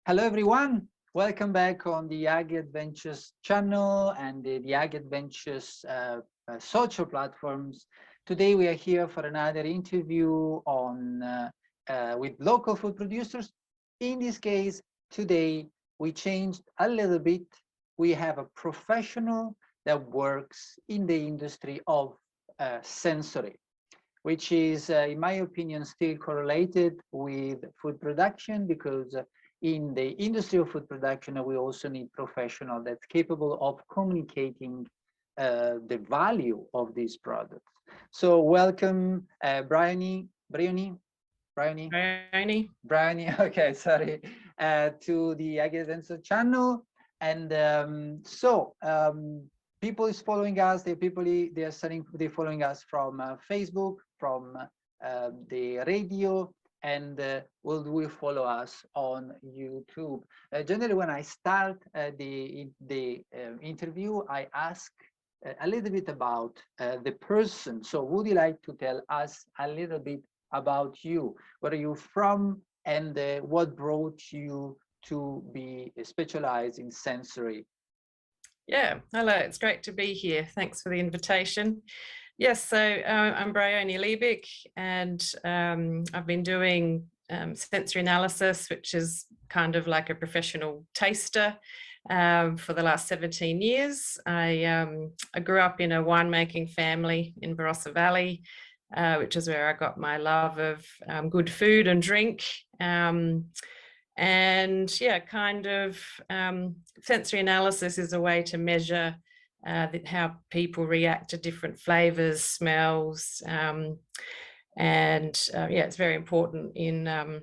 Hello everyone, welcome back on the AgriAdventures channel and the AgriAdventures social platforms. Today we are here for another interview on with local food producers. In this case, today we changed a little bit. We have a professional that works in the industry of sensory, which is, in my opinion, still correlated with food production, because in the industry of food production, we also need professional that's capable of communicating the value of these products. So welcome, Briony, okay, sorry, to the AgriAdventures channel. And people is following us. They're following us from Facebook, from the radio, and will follow us on YouTube. Generally, when I start the interview, I ask a little bit about the person. So would you like to tell us a little bit about you? Where are you from, and what brought you to be specialized in sensory? Yeah, hello, it's great to be here. Thanks for the invitation. Yes, so I'm Briony Liebich, and I've been doing sensory analysis, which is kind of like a professional taster, for the last 17 years. I grew up in a winemaking family in Barossa Valley, which is where I got my love of good food and drink. And yeah, kind of sensory analysis is a way to measure how people react to different flavors, smells, and yeah, it's very important in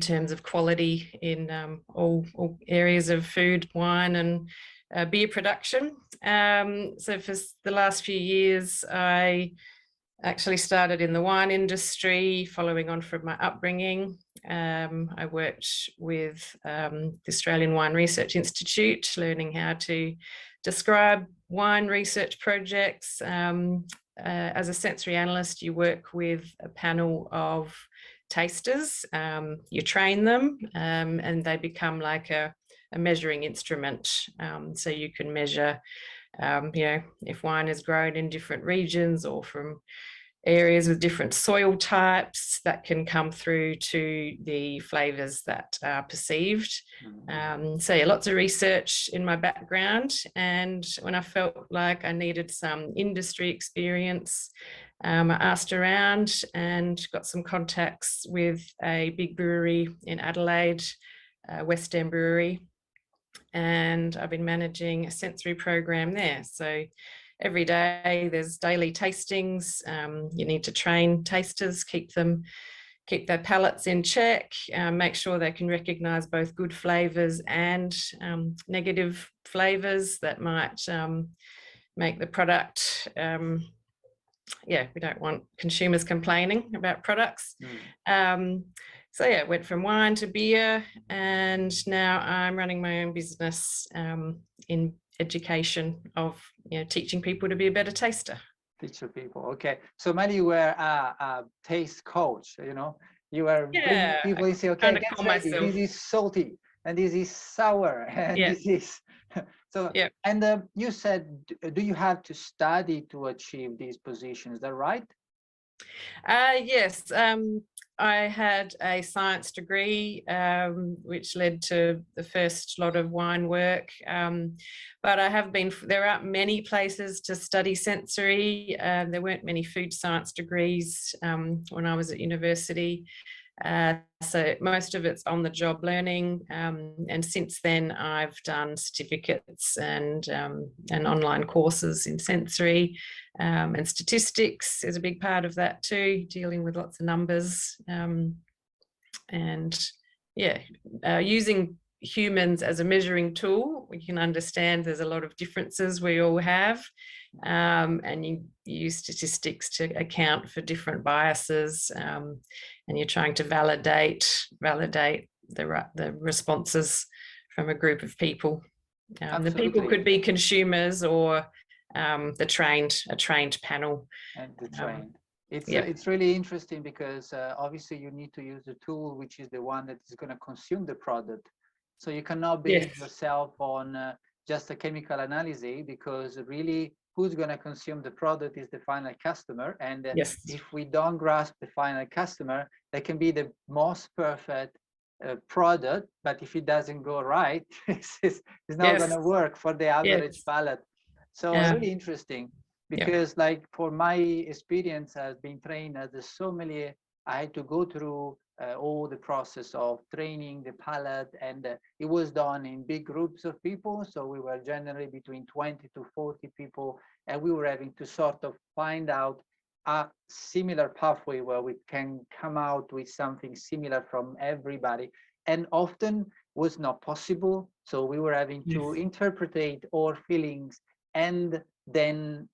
terms of quality in all areas of food, wine, and beer production. So for the last few years, I actually started in the wine industry, following on from my upbringing. I worked with the Australian Wine Research Institute, learning how to describe wine research projects. As a sensory analyst, you work with a panel of tasters. You train them, and they become like a measuring instrument. So you can measure if wine is grown in different regions or from areas with different soil types, that can come through to the flavors that are perceived. So yeah, lots of research in my background. And when I felt like I needed some industry experience, I asked around and got some contacts with a big brewery in Adelaide, West End Brewery. And I've been managing a sensory program there. So every day there's daily tastings. You need to train tasters, keep their palates in check, make sure they can recognize both good flavors and negative flavors that might make the product, yeah, we don't want consumers complaining about products. So yeah, went from wine to beer, and now I'm running my own business in education of teaching people to be a better taster. Teach people, okay. So maybe you were a taste coach, you were bringing people and say, okay, get ready. This is salty and this is sour and this is so. Yeah. And you said, do you have to study to achieve these positions? Is that right? Yes. I had a science degree, which led to the first lot of wine work. But there aren't many places to study sensory. There weren't many food science degrees when I was at university. So most of it's on the job learning. And since then I've done certificates and online courses in sensory, and statistics is a big part of that too, dealing with lots of numbers, and yeah, using humans as a measuring tool. We can understand there's a lot of differences we all have, and you use statistics to account for different biases, and you're trying to validate the responses from a group of people. The people could be consumers or a trained panel. And the trained. It's really interesting because obviously you need to use the tool, which is the one that is going to consume the product. So you cannot base yourself on just a chemical analysis, because really who's going to consume the product is the final customer. And if we don't grasp the final customer, that can be the most perfect product, but if it doesn't go right, it's not going to work for the average palate. So really interesting, because like for my experience as being trained as a sommelier, I had to go through all the process of training the palate, and it was done in big groups of people. So we were generally between 20 to 40 people, and we were having to sort of find out a similar pathway where we can come out with something similar from everybody, and often was not possible. So we were having to interpret our feelings and then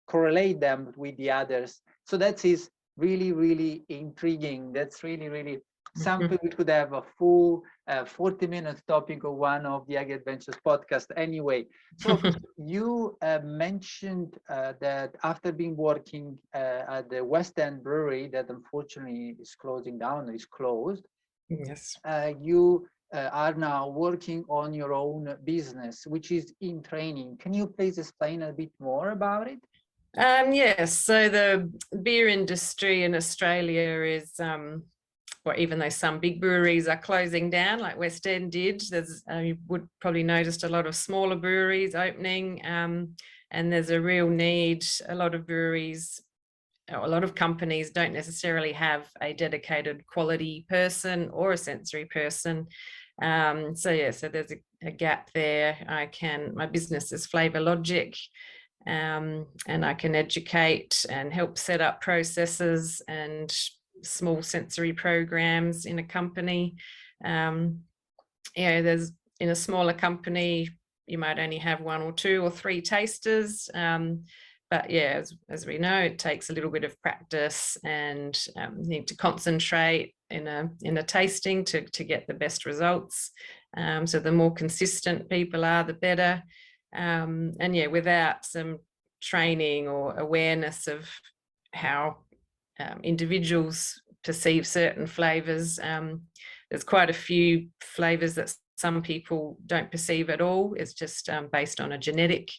correlate them with the others. So that is really, really intriguing. That's really, really something we could have a full 40-minute topic of one of the AgriAdventures podcast anyway. So you mentioned that after being working at the West End Brewery that unfortunately is closing down, is closed. Yes. You are now working on your own business, which is in training. Can you please explain a bit more about it? Yes, so the beer industry in Australia is, well, even though some big breweries are closing down, like West End did, there's you would probably noticed a lot of smaller breweries opening, and there's a real need. A lot of breweries, a lot of companies don't necessarily have a dedicated quality person or a sensory person. So there's a gap there. My business is Flavour Logic. And I can educate and help set up processes and small sensory programs in a company. There's in a smaller company, you might only have 1 or 2 or 3 tasters. But yeah, as we know, it takes a little bit of practice, and need to concentrate in a tasting to get the best results. So the more consistent people are, the better. And yeah, without some training or awareness of how individuals perceive certain flavors, there's quite a few flavors that some people don't perceive at all. It's just based on a genetic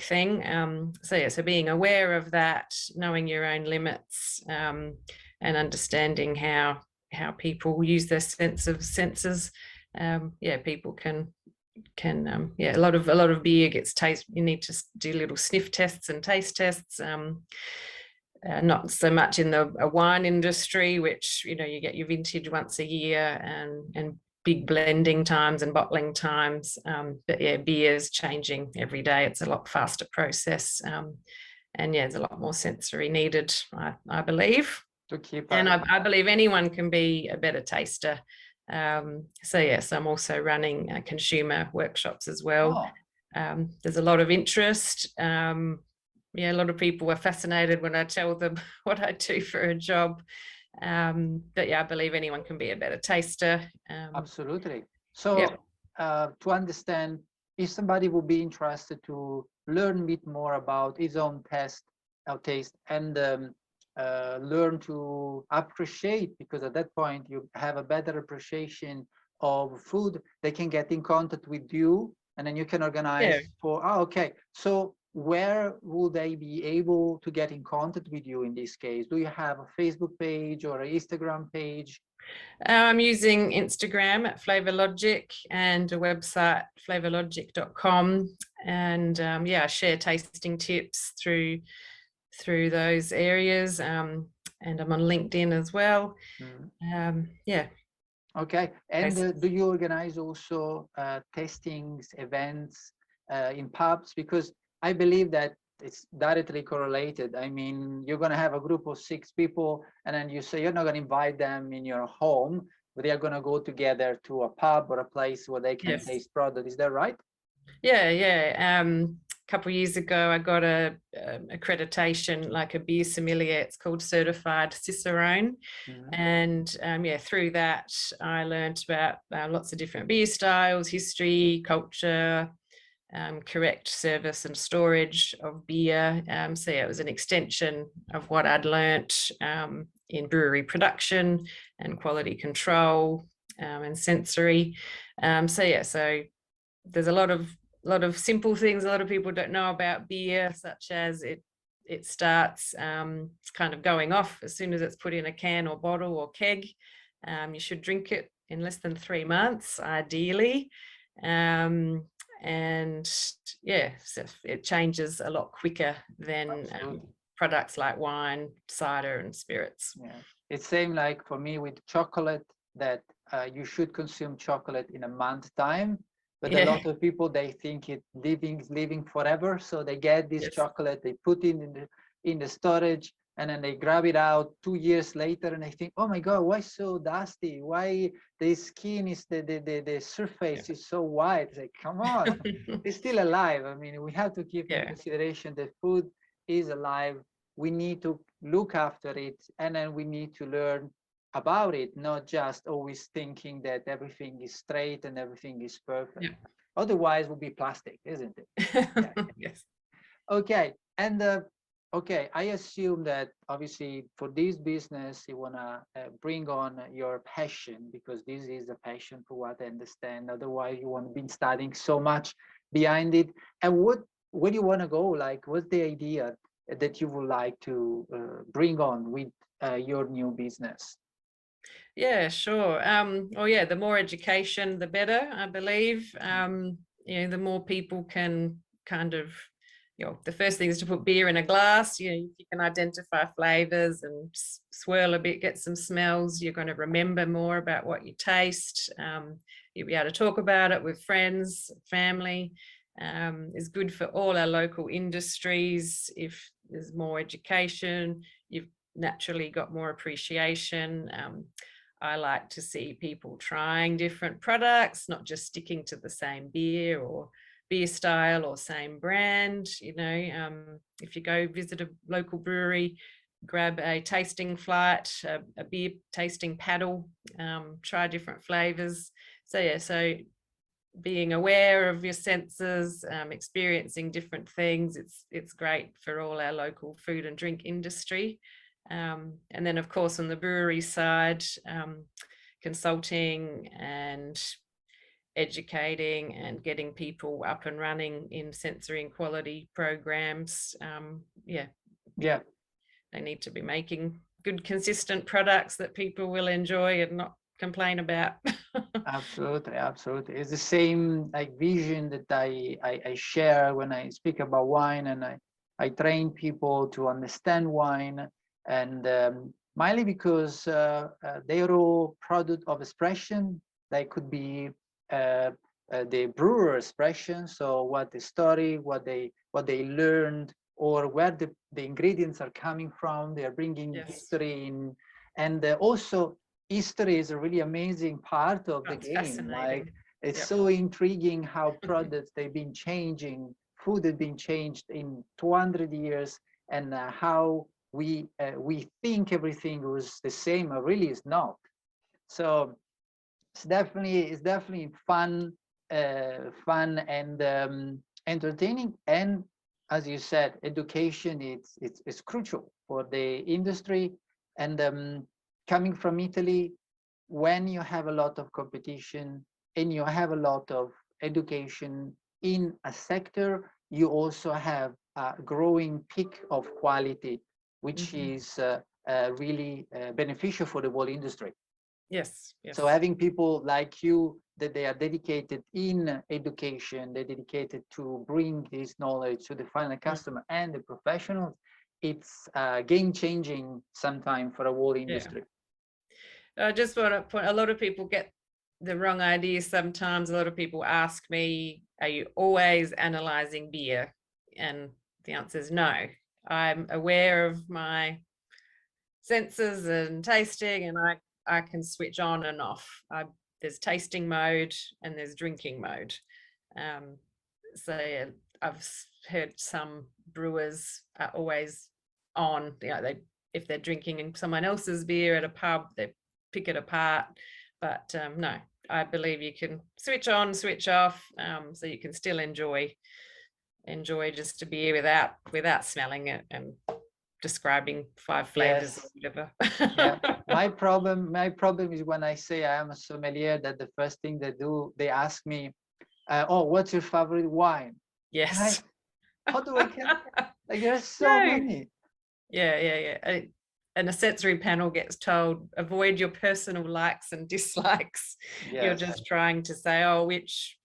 thing. So being aware of that, knowing your own limits, and understanding how people use their senses. People can a lot of beer gets you need to do little sniff tests and taste tests, not so much in the wine industry, which you get your vintage once a year and big blending times and bottling times, but yeah, beer is changing every day. It's a lot faster process, and yeah, there's a lot more sensory needed, I believe, to keep and I believe anyone can be a better taster. So yes, I'm also running consumer workshops as well. There's a lot of interest. A lot of people are fascinated when I tell them what I do for a job. But yeah, I believe anyone can be a better taster. Absolutely. So to understand, if somebody would be interested to learn a bit more about his own taste and learn to appreciate, because at that point you have a better appreciation of food, they can get in contact with you, and then you can organize for, so where will they be able to get in contact with you in this case? Do you have a Facebook page or an Instagram page? I'm using Instagram at Flavour Logic and a website, flavourlogic.com, and I share tasting tips through those areas, and I'm on LinkedIn as well. Okay, and do you organize also tastings, events in pubs? Because I believe that it's directly correlated. I mean, you're going to have a group of 6 people, and then you say you're not going to invite them in your home, but they are going to go together to a pub or a place where they can taste product. Is that right? Yeah. A couple of years ago, I got a accreditation, like a beer sommelier. It's called Certified Cicerone. And through that, I learned about lots of different beer styles, history, culture, correct service and storage of beer. It was an extension of what I'd learnt in brewery production and quality control. and sensory. So there's a lot of simple things a lot of people don't know about beer, such as it starts kind of going off as soon as it's put in a can or bottle or keg. You should drink it in less than 3 months, ideally. And yeah, so it changes a lot quicker than products like wine, cider, and spirits. Yeah, it's same like for me with chocolate, that you should consume chocolate in a month time, but a lot of people, they think it living forever, so they get this chocolate, they put it in the storage, and then they grab it out 2 years later, and they think, oh my god, why so dusty, why the skin is the surface is so white. It's like, come on. It's still alive. I mean, we have to keep in consideration that food is alive. We need to look after it, and then we need to learn about it, not just always thinking that everything is straight and everything is perfect. Otherwise it will be plastic, isn't it? Yes. Okay, and okay, I assume that obviously for this business you want to bring on your passion, because this is a passion for what I understand. Otherwise you won't be studying so much behind it. And where do you want to go? Like, what's the idea that you would like to bring on with your new business? Yeah, sure. Well, yeah, the more education, the better, I believe. The more people can kind of, the first thing is to put beer in a glass. If you can identify flavors and swirl a bit, get some smells, you're going to remember more about what you taste. You'll be able to talk about it with friends, family. Is good for all our local industries. If there's more education, you've naturally got more appreciation. I like to see people trying different products, not just sticking to the same beer or beer style or same brand. If you go visit a local brewery, grab a tasting flight, a beer tasting paddle, try different flavors. So being aware of your senses, experiencing different things, it's great for all our local food and drink industry. And then, of course, on the brewery side, consulting and educating and getting people up and running in sensory and quality programs. They need to be making good, consistent products that people will enjoy and not complain about. Absolutely. It's the same like vision that I share when I speak about wine, and I train people to understand wine. And mainly because they are all product of expression. They could be the brewer expression, so what the story, what they learned, or where the ingredients are coming from. They are bringing history in, and also history is a really amazing part of the game. Like, it's so intriguing how products, they've been changing, food has been changed in 200 years, and how we think everything was the same, or really is not. So it's definitely fun and entertaining. And as you said, education it's crucial for the industry. And coming from Italy, when you have a lot of competition and you have a lot of education in a sector, you also have a growing peak of quality, which is really beneficial for the whole industry. Yes. So having people like you, that they are dedicated in education, they're dedicated to bring this knowledge to the final customer and the professionals, it's game-changing sometime for a whole industry. I just want to point, a lot of people get the wrong idea sometimes. A lot of people ask me, are you always analyzing beer? And the answer is no. I'm aware of my senses and tasting, and I can switch on and off. There's tasting mode and there's drinking mode. So I've heard some brewers are always on. If they're drinking someone else's beer at a pub, they pick it apart. But no, I believe you can switch on, switch off, so you can still enjoy just a beer without smelling it, and describing 5 flavors Yes. or whatever. Yeah. My problem is when I say I am a sommelier, that the first thing they ask me, oh, what's your favorite wine? Yes. How do I get, like, there's so No. many. Yeah. And a sensory panel gets told, avoid your personal likes and dislikes. Yes. You're just trying to say, oh, which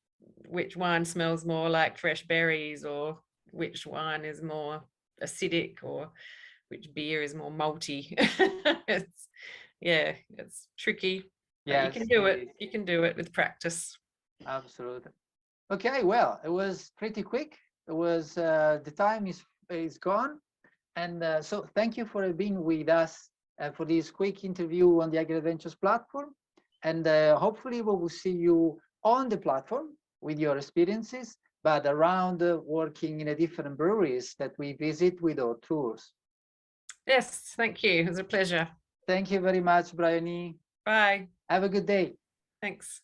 wine smells more like fresh berries, or which wine is more acidic, or which beer is more malty. It's tricky. But Yes, you can do it it. is. You can do it with practice. Absolutely. Okay, well, it was pretty quick. It was the time is gone, and so thank you for being with us for this quick interview on the AgriAdventures platform, and hopefully we will see you on the platform with your experiences, but around working in a different breweries that we visit with our tours. Yes, thank you. It was a pleasure. Thank you very much, Briony. Bye. Have a good day. Thanks.